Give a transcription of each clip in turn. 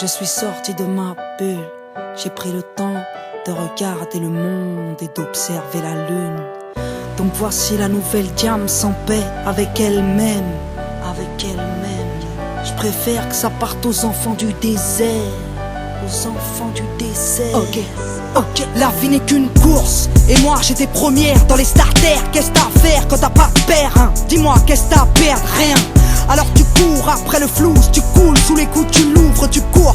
Je suis sorti de ma bulle, j'ai pris le temps de regarder le monde et d'observer la lune. Donc voici la nouvelle Diam sans paix avec elle-même, Je préfère que ça parte aux enfants du désert, Ok, la vie n'est qu'une course, et moi j'étais première dans les starters. Qu'est-ce t'as à faire quand t'as pas de père, hein? Dis-moi, qu'est-ce t'as à perdre? Rien. Alors tu cours après le flou, tu coules sous les coups, tu l'ouvres, tu cours,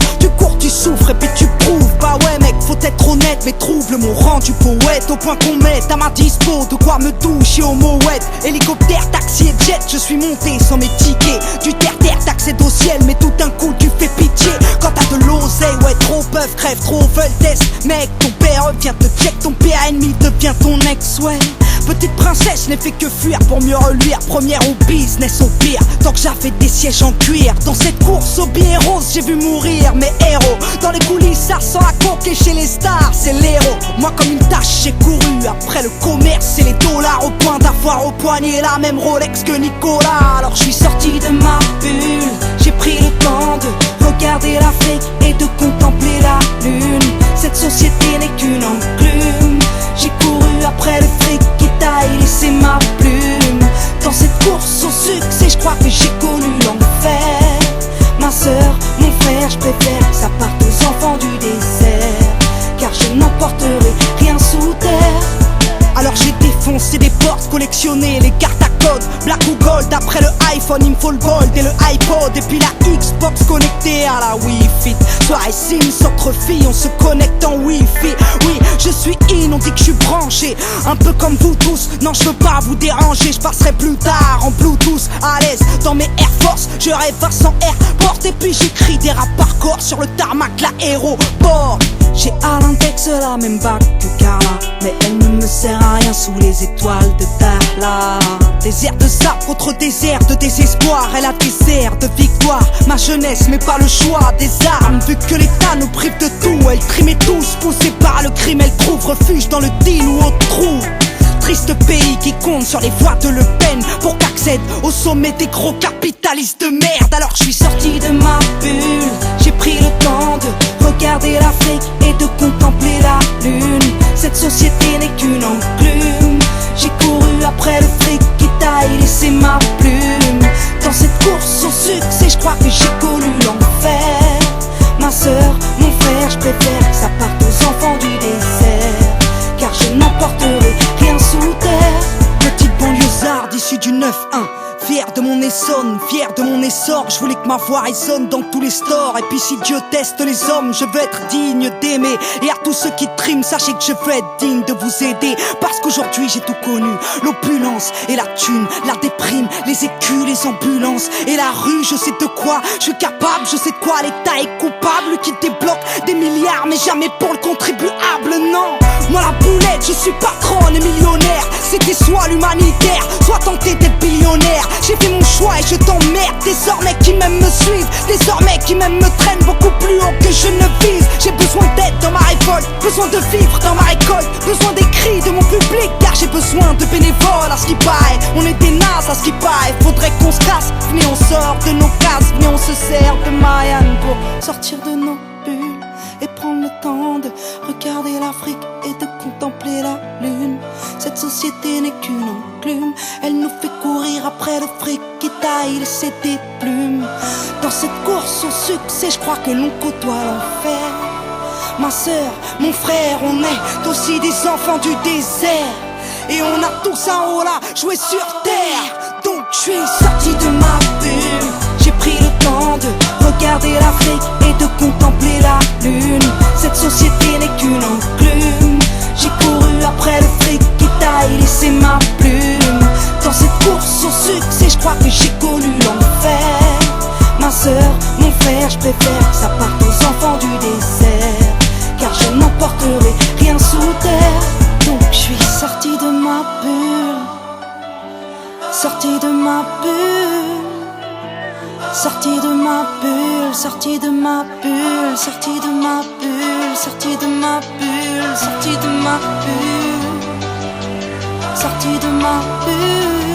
tu souffres et puis tu prouves. Bah ouais mec, faut être honnête, mes troubles m'ont rendu poète au point qu'on mette à ma dispo de quoi me doucher au mouette. Hélicoptère, taxi et jet, je suis monté sans mes tickets. Du terre-terre, t'accèdes au ciel, mais tout d'un coup tu fais pitié. Quand t'as de l'oseille, ouais trop peuvent, crève, trop veulent test. Mec, ton père vient te check, ton père ennemi devient ton ex, ouais. Petite princesse n'ai fait que fuir pour mieux reluire. Première au business au pire, tant que j'avais des sièges en cuir. Dans cette course aux billets roses, j'ai vu mourir mes héros. Dans les coulisses, ça sent la coque et chez les stars, c'est l'héros. Moi comme une tâche, j'ai couru après le commerce et les dollars, au point d'avoir au poignet la même Rolex que Nicolas. Alors je suis sorti de ma bulle, j'ai pris le temps de regarder l'Afrique et de contempler la lune. Cette société n'est qu'une enclume. J'ai couru après le fric qui taille, laissé ma plume. Dans cette course au succès, je crois que j'ai connu l'enfer. Ma sœur, mon frère, je préfère que ça parte aux enfants du désert, car je n'emporterai rien sous terre. Alors j'ai défoncé des portes, collectionné les cartes à code, black ou gold. Après le iPhone, il me faut le gold et le iPod. Et puis la Xbox connectée à la Wi-Fi. Soirée Sims entre filles, on se connecte en Wi-Fi. Oui, je suis on dit que je suis branché, un peu comme vous tous. Non, je veux pas vous déranger, je passerai plus tard en Bluetooth. À l'aise dans mes Air Force, je rêve à 100 Airport. Et puis j'écris des rap par corps sur le tarmac, l'aéroport. J'ai à l'index la même bague que Carla, mais elle ne me sert à rien sous les étoiles de Darla. Désert de sable contre désert de désespoir, elle a des airs de victoire. Ma jeunesse mais pas le choix des armes, vu que l'État nous prive de tout. Elle trimait tous, poussée par le crime, elle trouve refuge dans le deal ou au trou. Triste pays qui compte sur les voix de Le Pen pour qu'accède au sommet des gros capitalistes de merde. Alors je suis sorti de ma bulle, j'ai pris le temps de regarder l'Afrique et de contempler la lune. Cette société n'est qu'une enclume. J'ai couru après le fric qui taille, laissé ma plume. Dans cette course au succès, je crois que j'ai connu l'enfer. Ma sœur, mon frère, je préfère que ça parte aux enfants du désert, car je n'emporterai rien sous terre. Petite banlieusarde issue du 9-1, fier de mon Essonne, fier de mon essor. Je voulais que ma voix résonne dans tous les stores. Et puis si Dieu teste les hommes, je veux être digne d'aimer. Et à tous ceux qui triment, sachez que je veux être digne de vous aider. Parce qu'aujourd'hui j'ai tout connu, l'opulence et la thune, la déprime, les écus, les ambulances et la rue. Je sais de quoi je suis capable, je sais de quoi l'État est coupable, qui débloque des milliards mais jamais pour le contribuable, non. Moi la boulette, je suis patronne et millionnaire. C'était soit l'humanitaire, soit tenter d'être billionnaire. J'ai fait mon choix et je t'emmerde. Désormais qui m'aiment me suivent, désormais qui m'aiment me traînent beaucoup plus haut que je ne vise. J'ai besoin d'aide dans ma révolte, besoin de vivre dans ma récolte, besoin des cris de mon public, car j'ai besoin de bénévoles. À ce qui paraît, on est des nazes à ce qui paraît. Faudrait qu'on se casse, venez on sort de nos cases, venez on se sert de Marianne pour sortir de nos bulles et prendre le temps de regarder l'Afrique et de contempler la lune. Cette société n'est qu'une enclume, elle nous fait courir après le fric qui taille, laisser des plumes. Dans cette course au succès, je crois que l'on côtoie l'enfer. Ma sœur, mon frère, on est aussi des enfants du désert, et on a tous un rôle à jouer sur terre. Donc je suis sorti de ma bulle, j'ai pris le temps de regarder l'Afrique et de contempler la lune. Cette société n'est qu'une enclume. J'ai couru après le fric qui taille, laissé ma plume. Dans cette course au succès, je crois que j'ai connu l'enfer. Ma sœur, mon frère, je préfère que ça parte aux enfants du désert, car je n'emporterai rien sous terre. Donc je suis sorti de ma bulle, sorti de ma bulle, sorti de ma bulle, sorti de ma bulle, sorti de ma bulle, sorti de ma bulle, sorti de ma bulle, sorti de ma bulle.